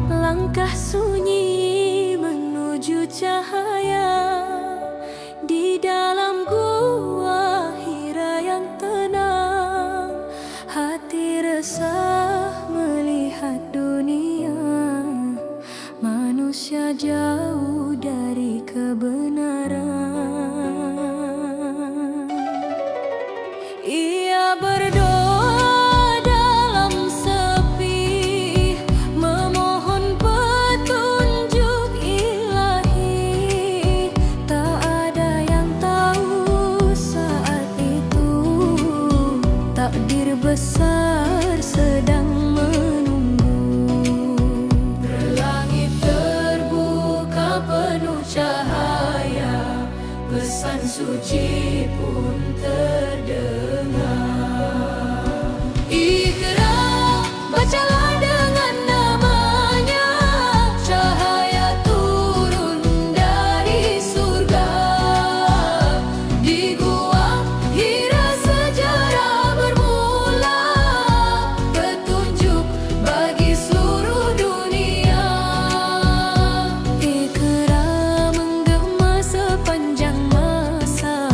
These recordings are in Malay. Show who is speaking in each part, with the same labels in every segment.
Speaker 1: Langkah sunyi menuju cahaya di dalam gua hira yang tenang. Hati resah melihat dunia, manusia jauh dari kebenaran. Ia berdoa dalam sepi, memohon petunjuk ilahi. Tak ada yang tahu saat itu, takdir besar sedang menunggu. Langit terbuka penuh cahaya, pesan suci pun terdengar. Iqra, bacalah dengan namanya, cahaya turun dari surga. Di gua Hira sejarah bermula, petunjuk bagi seluruh dunia. Iqra menggema sepanjang masa,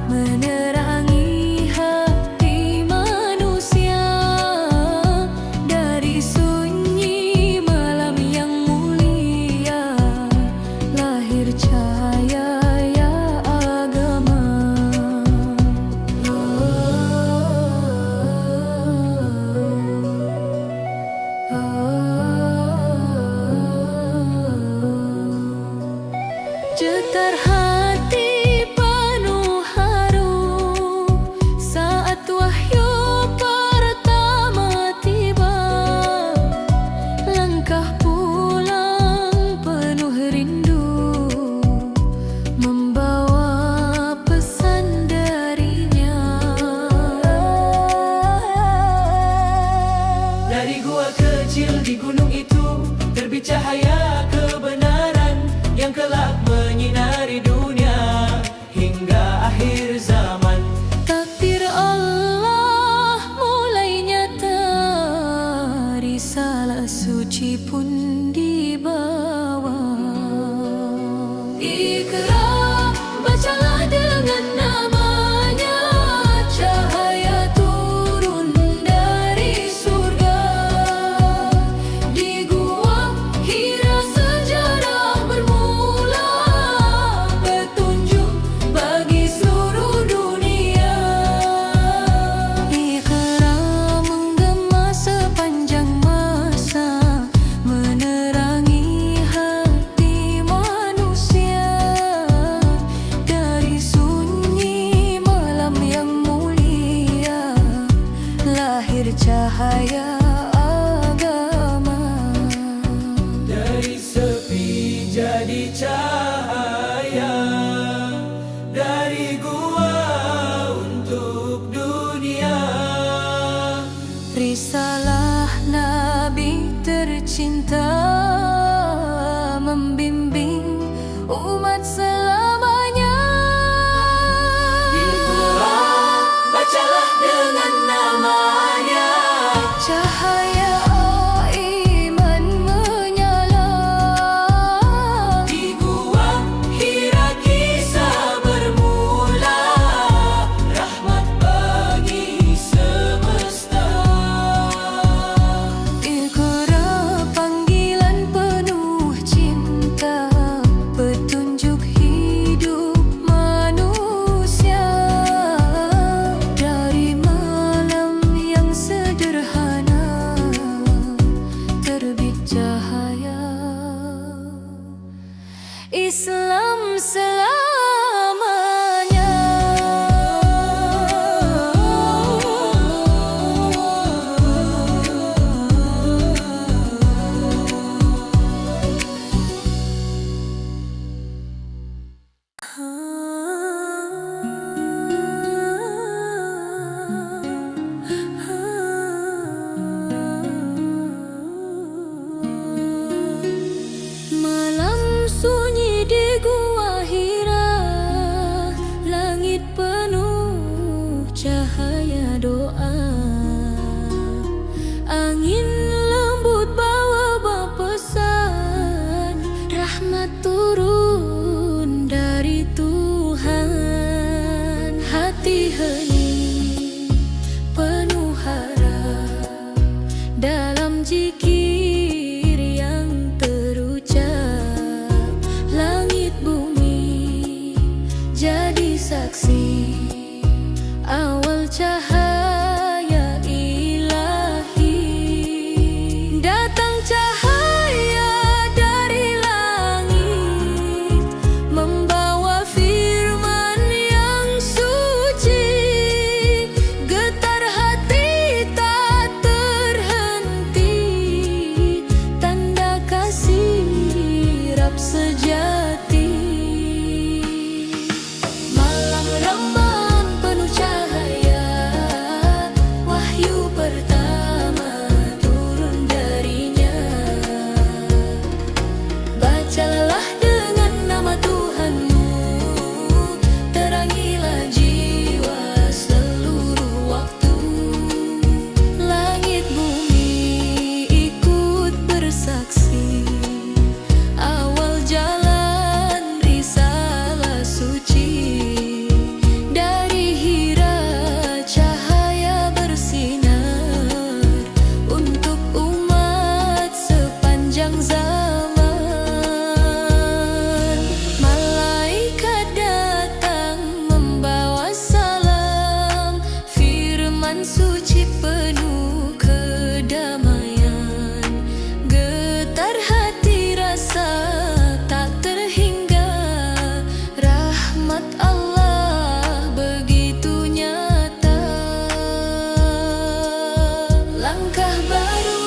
Speaker 1: menerangi hati manusia. Dari sunyi malam yang mulia, lahir cahaya ya agama. Getar hati penuh haru saat wahyu pertama tiba. Langkah pulang penuh rindu, membawa pesan darinya.
Speaker 2: Dari gua kecil di gunung itu terbit cahaya kebenaran yang kelak menyinari dunia hingga akhir zaman.
Speaker 1: Takdir Allah mulai nyata, risalah suci pun dibawa. Iqra, bacalah dengan namanya, cahaya turun dari surga. Di gua Hira sejarah bermula, petunjuk bagi seluruh dunia. Iqra menggema sepanjang masa, menerangi hati manusia. Dari sunyi malam yang mulia, lahir cahaya agama.
Speaker 2: Dari sepi jadi cahaya, dari gua untuk dunia.
Speaker 1: Risalah Nabi tercinta, membimbing umat selamanya.
Speaker 2: Iqra, bacalah dengan namanya,
Speaker 1: Cahaya iman menyala.
Speaker 2: di gua Hira kisah bermula, rahmat bagi semesta.
Speaker 1: Iqra, panggilan cahaya ilahi. Datang cahaya dari langit, membawa firman yang suci. Getar hati tak terhenti, tanda kasih Rab sejati. Malam Ramadan penuh cahaya, wahyu pertama turun darinya. Bacalah dengan nama Tuhanmu, terangilah jiwa seluruh waktu. Langit bumi ikut bersaksi, awal jalan risalah suci. Dari Hira cahaya bersinar untuk umat sepanjang zaman. Malaikat datang membawa salam, firman suci penuh kedamaian. Getar hati rasa tak terhingga, rahmat Allah begitu nyata. Langkah baru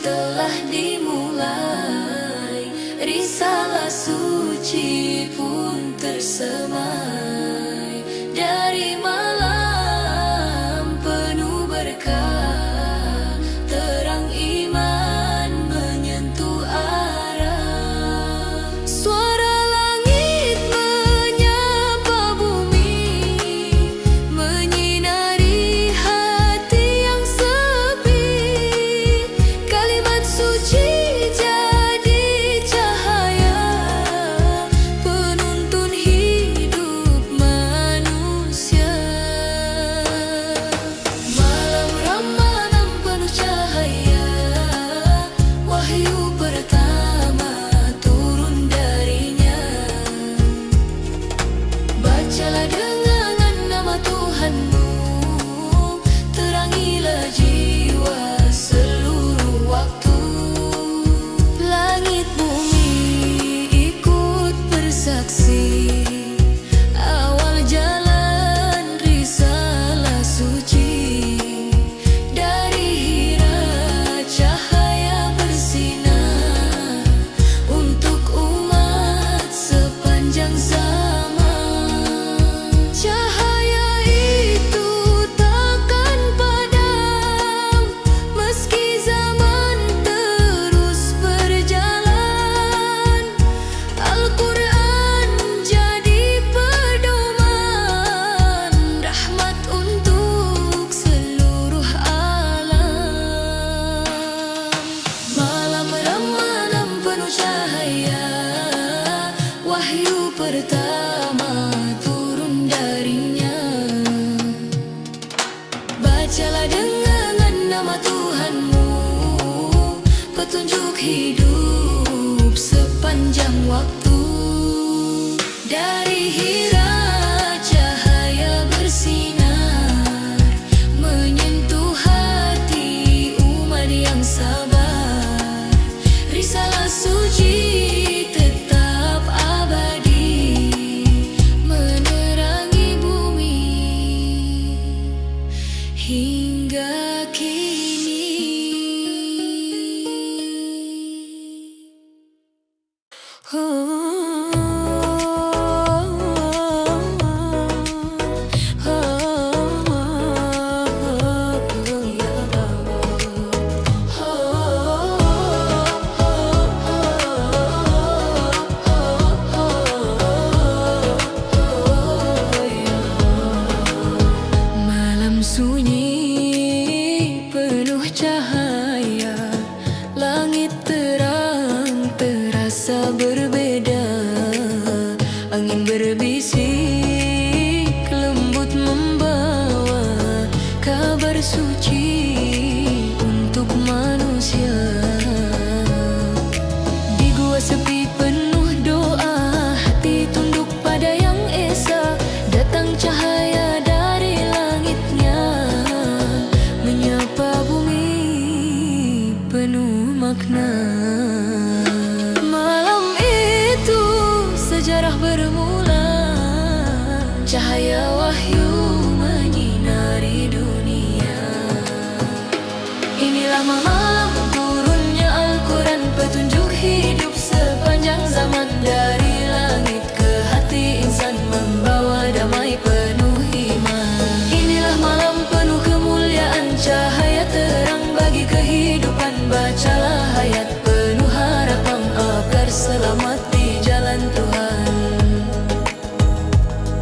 Speaker 1: telah dimulai, risalah suci pun tersemai. Dari malam penuh berkah, terang iman menyentuh arah. Suara langit menyapa bumi, menyinari hati yang sepi. Kalimat suci jadi cahaya, penuntun hidup manusia. Malam Ramadan penuh cahaya, wahyu pertama turun darinya. Bacalah dengan nama Tuhanmu, terangilah jiwa seluruh waktu. Langit bumi ikut bersaksi, awal jalan risalah suci. Dari Hira cahaya bersinar untuk umat sepanjang zaman. Cahaya itu takkan padam meski zaman terus berjalan. Al-Quran jadi pedoman, rahmat untuk seluruh alam. Malam Ramadan penuh cahaya, wahyu pertama turun darinya. Bacalah dengan nama Tuhanmu, petunjuk hidup sepanjang waktu. Dari Hira cahaya bersinar, menyentuh hati umat yang sabar. Risalah suci tetap abadi, menerangi bumi hingga kini. Malam sunyi penuh cahaya, langit terang terasa berbeda. Angin berbisik lembut membawa kabar suci untuk manusia. Di gua sepi penuh doa, hati tunduk pada Yang Esa. Datang cahaya dari langit makna. Malam itu sejarah bermula, cahaya wahyu menyinari dunia. Inilah malam turunnya Al-Quran, petunjuk hidup sepanjang zaman. Dari langit ke hati insan, membawa damai penuh iman. Inilah malam penuh kemuliaan, cahaya terang bagi kehidupan. Bacalah ayat penuh harapan agar selamat di jalan Tuhan.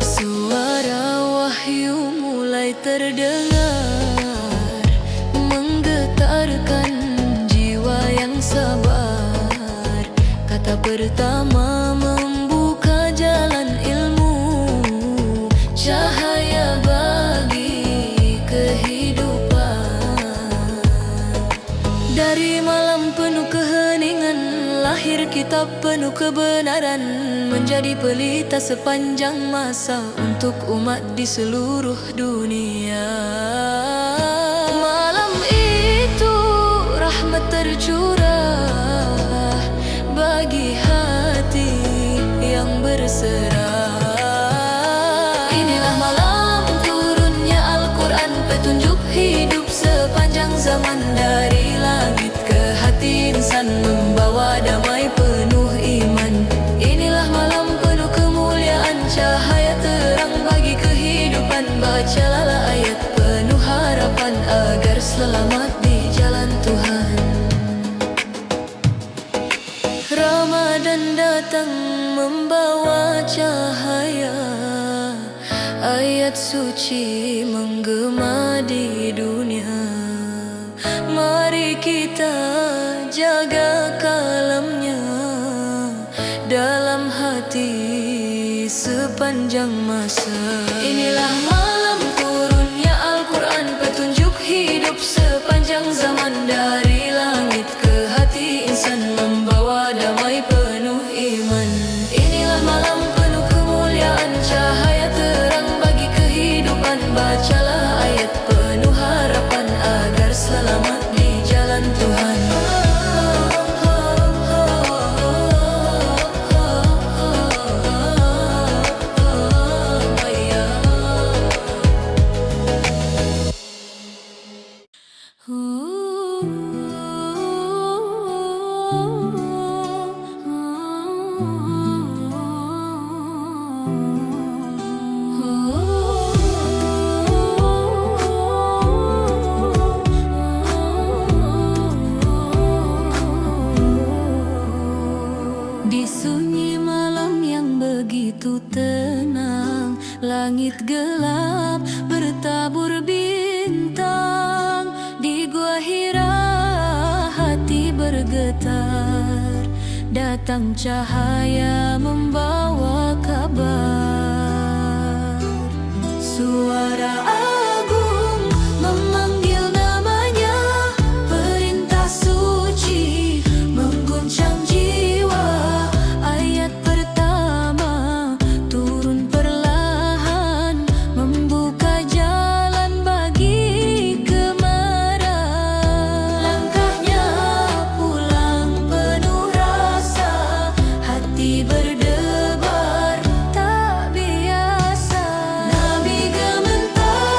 Speaker 1: Suara wahyu mulai terdengar, menggetarkan jiwa yang sabar. Kata pertama membuka jalan ilmu, cahaya bagi kehidupan. Dari malam penuh keheningan, lahir kitab penuh kebenaran, menjadi pelita sepanjang masa untuk umat di seluruh dunia. Malam itu rahmat tercurah bagi hati yang berserah. Inilah malam turunnya Al-Quran, petunjuk hidup sepanjang zaman. Dari langit ke hati insan, membawa damai penuh iman. Inilah malam penuh kemuliaan, cahaya terang bagi kehidupan. Bacalah ayat penuh harapan agar selamat di jalan Tuhan. Ramadan datang membawa cahaya, ayat suci menggema di dunia. Mari kita jaga kalamnya dalam hati sepanjang masa. Inilah malam turunnya Al-Quran, petunjuk hidup sepanjang zaman. Dari langit ke hati insan, membawa damai penuh iman. Inilah malam penuh kemuliaan, cahaya terang bagi kehidupan. Bacalah ayat penuh harapan agar selamat di jalan Tuhan. Di sunyi malam yang begitu tenang, langit gelap bertabur bintang. Di gua Hira hati bergetar, datang cahaya membawa kabar. Suara agung memanggil namanya, perintah suci mengguncang jiwa. Ayat pertama turun perlahan, membuka jalan bagi kemarah. Langkahnya pulang penuh rasa, hati berdebar tak biasa. Nabi gementar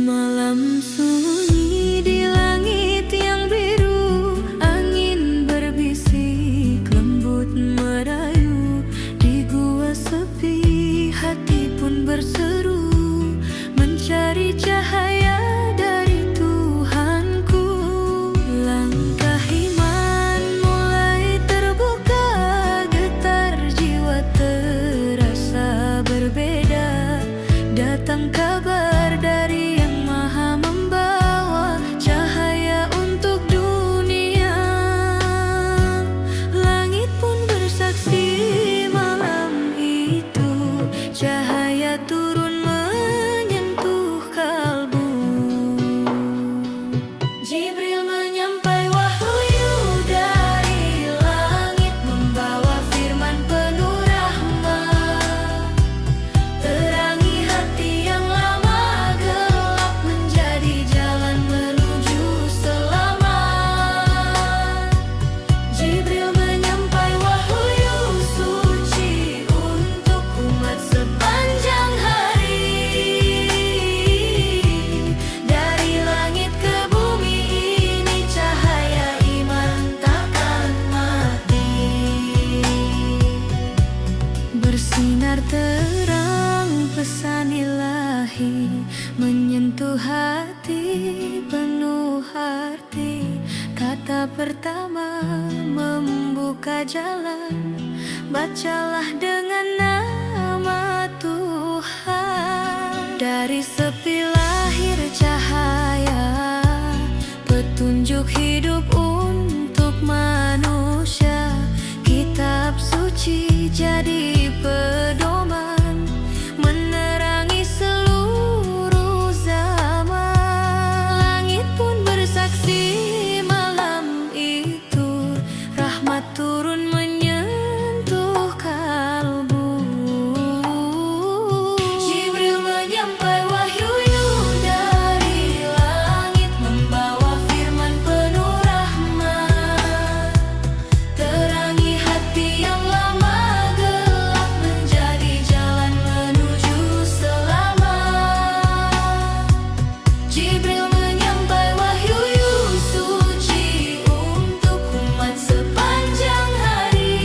Speaker 1: Malam sunyi di langit yang biru, angin berbisik, lembut merayu. Di gua sepi, hati pun berseru, mencari cahaya dari Tuhanku. Langkah iman mulai terbuka, getar jiwa terasa berbeda. Datang kabar dari Yang Maha, membawa cahaya untuk dunia. Langit pun bersaksi malam itu, cahaya turun menyentuh kalbu. Jibril menyampai wahyu dari langit, membawa firman penuh rahmat. Terangi hati yang lama gelap, menjadi jalan menuju selamat. Jibril menyampai wahyu suci untuk umat sepanjang hari. Dari langit ke bumi ini, cahaya iman takkan mati. Bersinar terang pesan ilahi, menyentuh hati penuh arti. Kata pertama membuka jalan, bacalah dengan nama Tuhan. Dari sepi lahir cahaya, petunjuk hidup untuk manusia. Kitab suci jadi pedoman, menerangi seluruh zaman. Langit pun bersaksi malam itu, rahmat turun menyentuh kalbu. Jibril menyampai wahyu dari langit, membawa firman penuh rahmat. Terangi hati yang lama gelap, menjadi jalan menuju selamat. Jibril menyampai wahyu suci untuk umat sepanjang hari.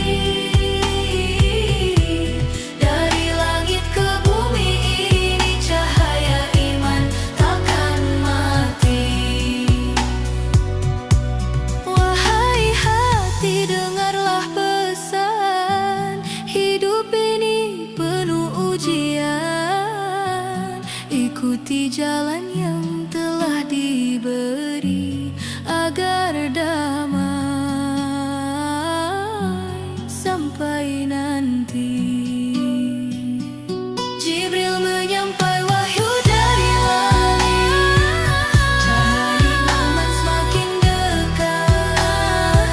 Speaker 1: Dari langit ke bumi ini, cahaya iman takkan mati. Wahai hati, dengarlah pesan, hidup ini penuh ujian. Ikuti jalan yang telah diberi, agar damai sampai nanti. Jibril menyampai wahyu dari langit, cahaya iman semakin dekat.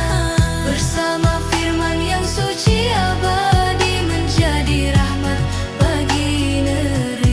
Speaker 1: Bersama firman yang suci abadi, menjadi rahmat bagi negeri.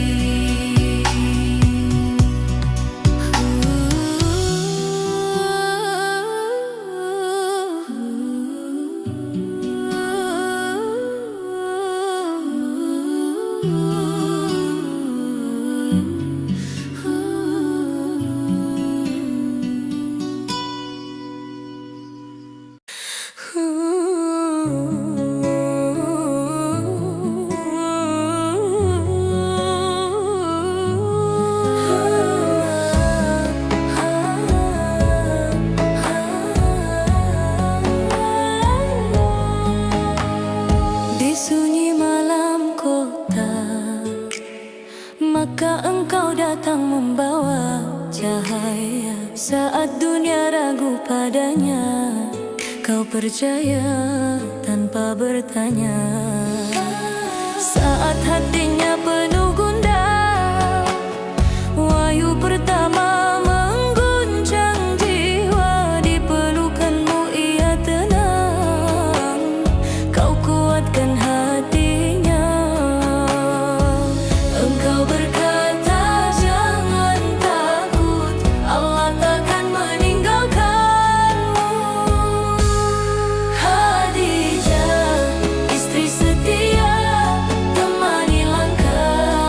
Speaker 1: Di sunyi malam kota, maka engkau datang membawa cahaya. Saat dunia ragu padanya, kau percaya tanpa bertanya. Saat hatinya penuh gundah, wahyu pertama mengguncang jiwa. Di pelukanmu ia tenang, kau kuatkan hatinya. Engkau berkata jangan takut, Allah takkan meninggalkanmu. Khadijah, istri setia, temani langkah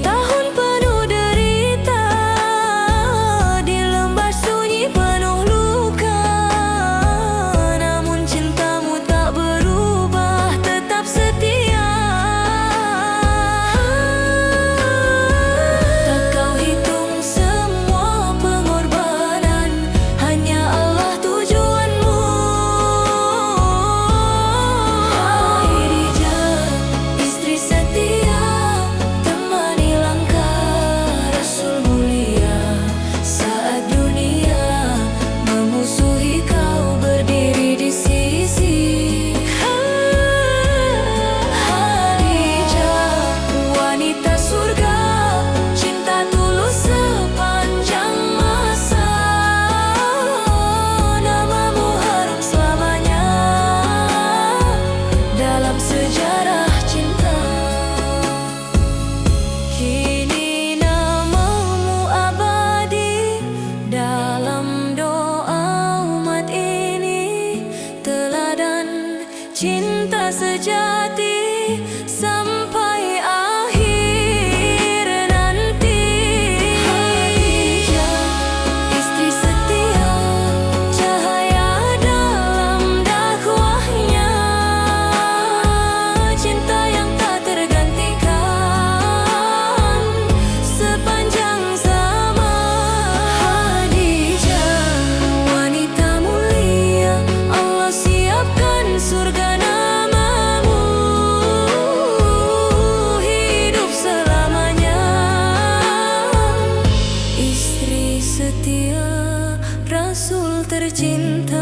Speaker 1: tahun penuh derita, di lembah sunyi penuh luka, namun cintamu tak berubah, tetap setia. Tak kau hitung semua pengorbanan, hanya Allah tujuanmu. Khadijah, istri setia, temani langkah Rasul mulia. Saat dunia memusuhi, kau berdiri di sisi. Khadijah, wanita surga, cinta tulus sepanjang masa. Namamu harum selamanya dalam sejarah cinta. Kini namamu abadi dalam doa umat ini, teladan cinta sejati sampai akhir nanti. Khadijah, istri setia, cahaya dalam dakwahnya, cinta yang tak tergantikan sepanjang zaman. Khadijah, wanita mulia, Allah siapkan surga namamu, hidup selamanya. Istri setia, Rasul tercinta.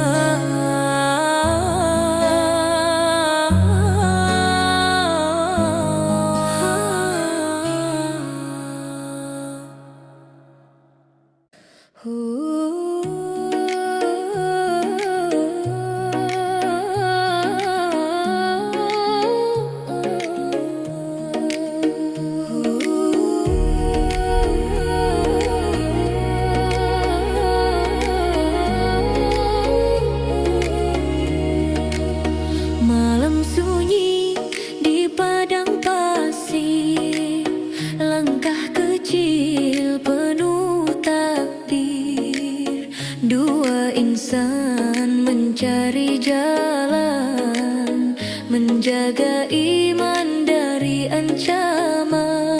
Speaker 1: Malam sunyi di padang pasir, langkah kecil penuh takdir. Dua insan mencari jalan, menjaga iman dari ancaman.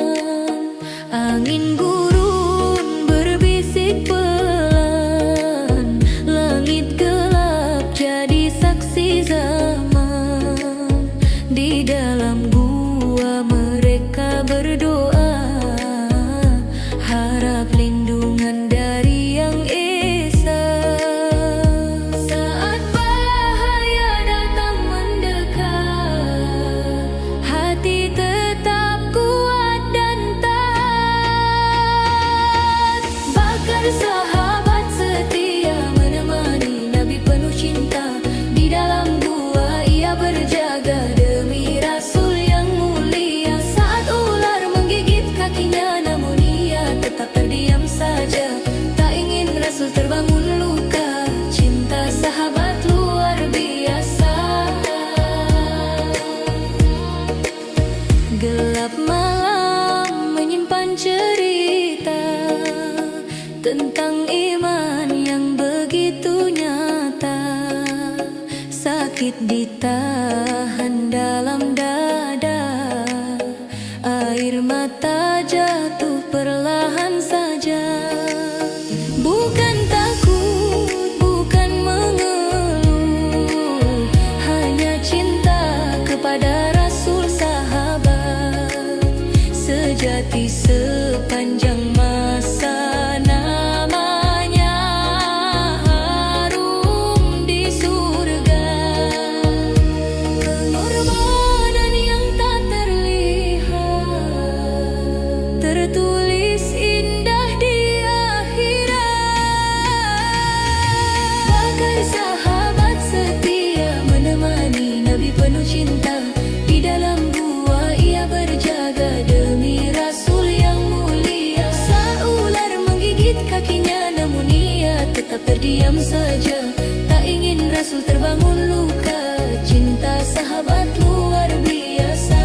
Speaker 1: Angin gurun berbisik pelan, langit gelap jadi saksi zaman. Di dalam gua mereka berdoa, harap lindungan dari Yang Esa. Saat bahaya datang mendekat, hati tetap kuat dan taat. Bakar sahabat setia menemani Nabi penuh cinta. Di dalam gua ia berjaga demi Rasul yang mulia. Saat ular menggigit kakinya, namun ia tetap terdiam saja. Tak ingin Rasul terbangun luka, cinta sahabat luar biasa. Gelap malam menyimpan cerita tentang iman yang begitu nyata. Sakit ditahan dalam dada, air mata jatuh perlahan saja. Bukan takut, bukan mengeluh, hanya cinta kepada Rasul sahabat sejati sepanjang masa. Namanya harum di surga. Pengorbanan yang tak terlihat tertulis indah di akhirat. Bakar sahabat setia menemani Nabi penuh cinta. Di dalam gua ia berjaga demi Rasul yang mulia. Saat ular menggigit kakinya, namun ia tetap terdiam saja. Tak ingin Rasul terbangun luka, cinta sahabat luar biasa.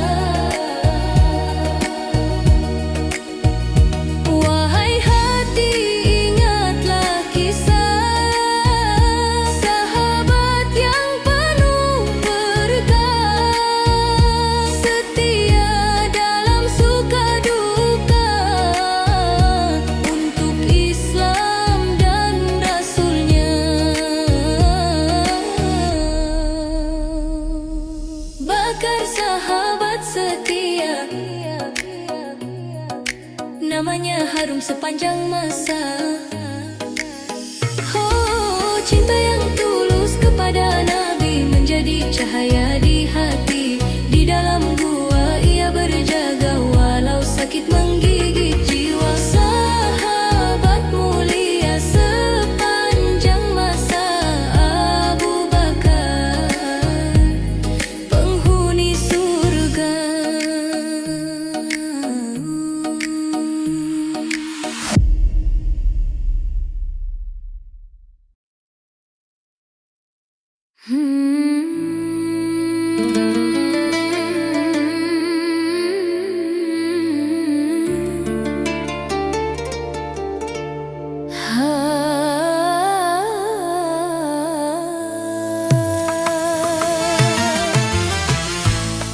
Speaker 1: namanya harum sepanjang masa. Oh, cinta yang tulus kepada Nabi menjadi cahaya di hati. Di dalam gua ia berjaga walau sakit menggigit jiwa. Sahabat mulia sepanjang masa, Abu Bakar, penghuni surga.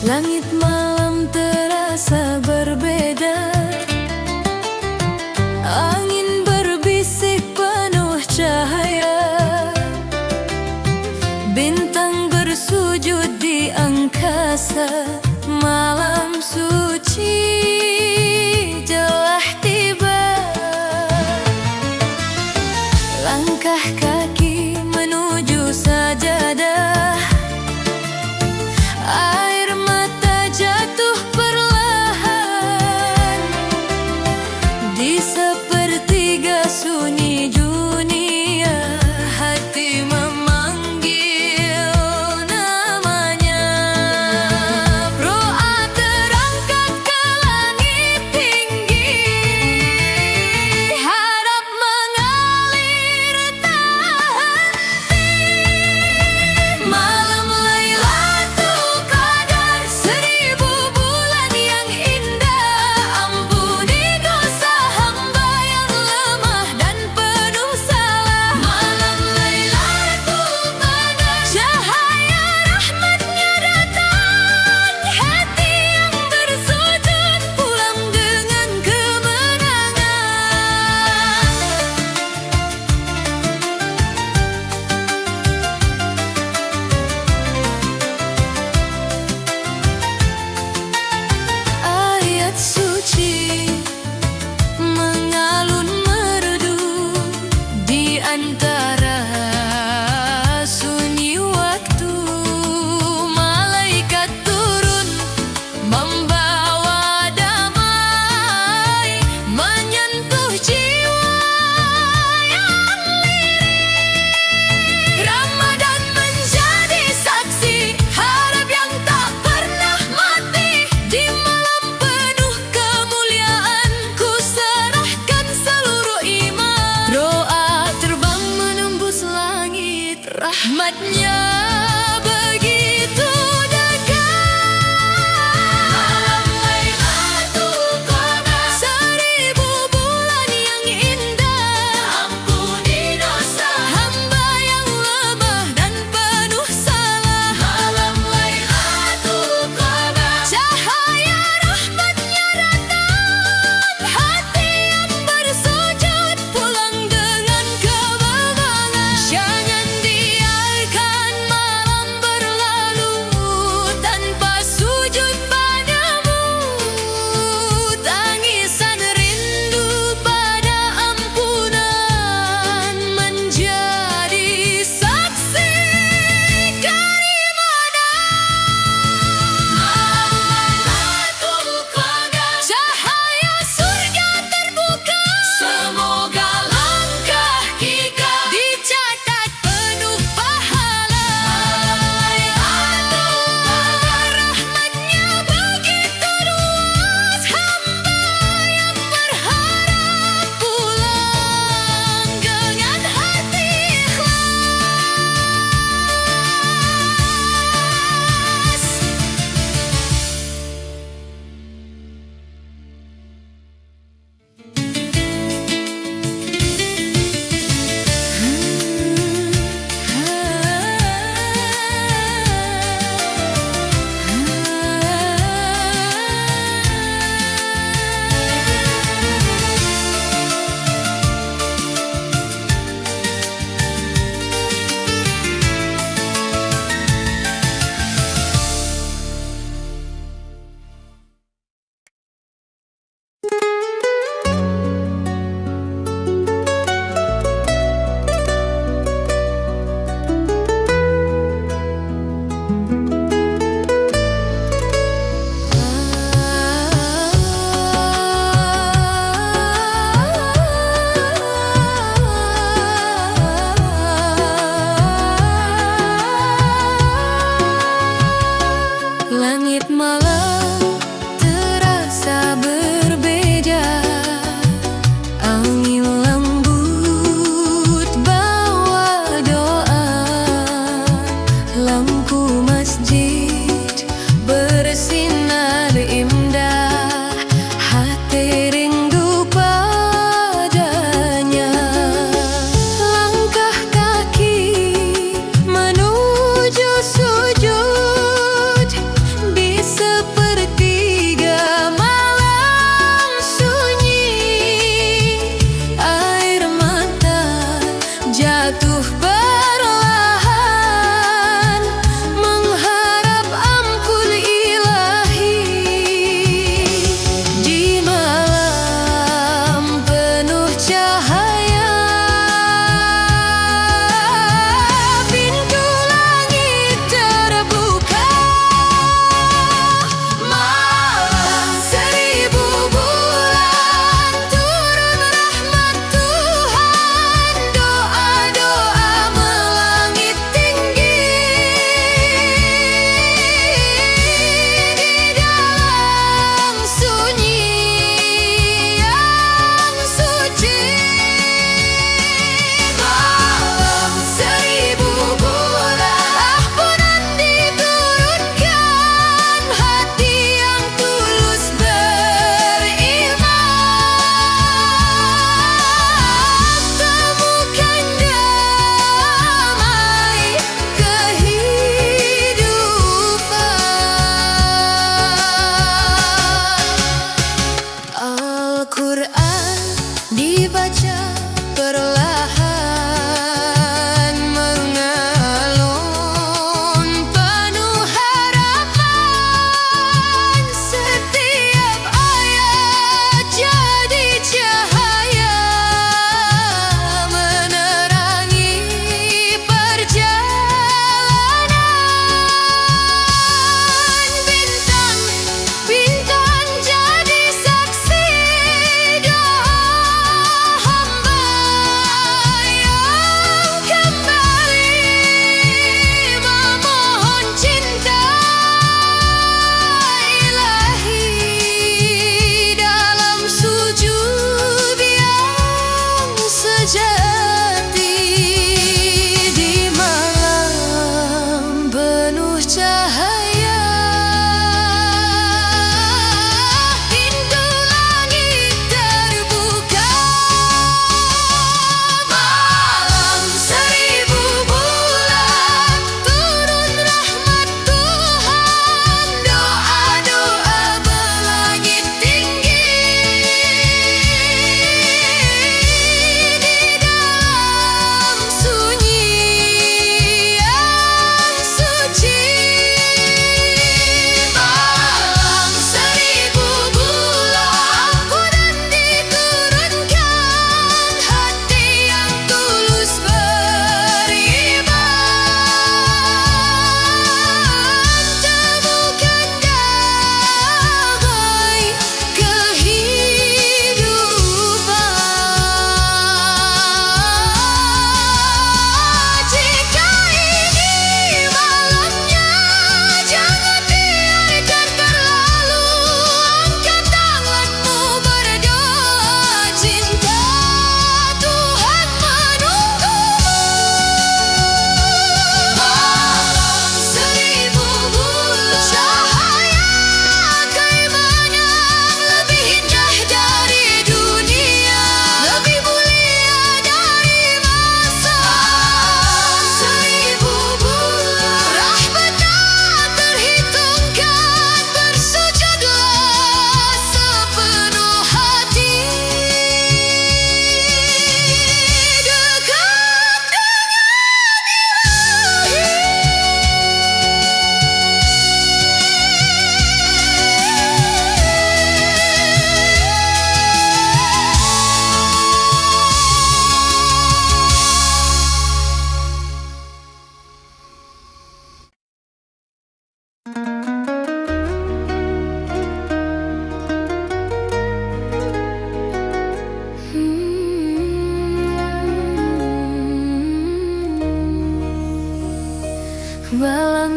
Speaker 1: Langit malam terasa berbeda, angin berbisik penuh cahaya, bintang bersujud di angkasa. Malam suci telah tiba, langkah kaki menuju sajadah. Air mata jatuh perlahan di sepertiga sunyi dunia. Hati memanggil namanya. Ro'a terangkat ke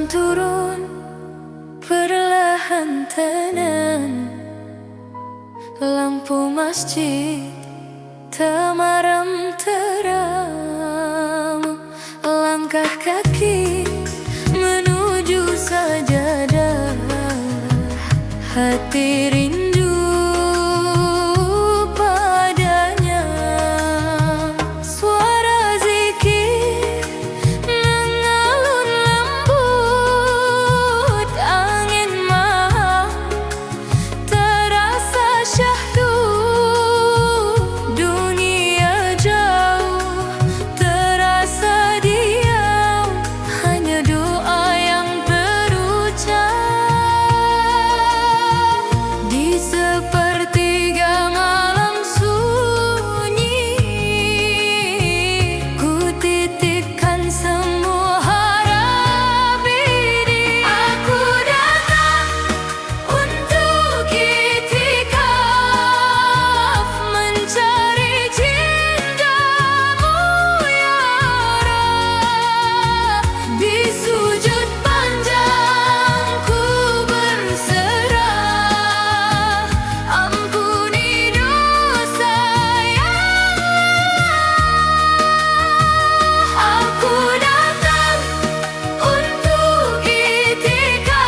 Speaker 1: Malam turun perlahan tenang, lampu masjid temaram terang. Langkah kaki menuju sajadah, hati rindu padanya. Suara zikir mengalun lembut, angin maha terasa syahdu. Dunia jauh terasa diam, hanya doa yang terucap. Di sepertiga malam sunyi, ku titikkan semua harap ini. Aku datang untuk itikaf, mencari cintamu ya Rab. Di sujud panjang ku berserah, ampuni dosa yang aku datang untuk itikaf,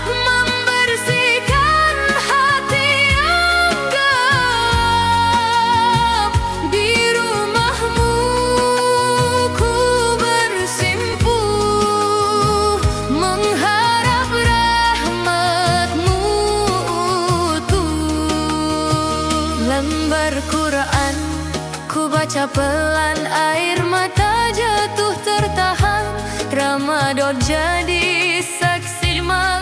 Speaker 1: membersihkan hati yang gelap. Di rumahmu ku bersimpuh, mengharap rahmatmu utuh. Lembar Quran ku baca pelan, air mata jatuh tertahan. Ramadan jadi saksi malam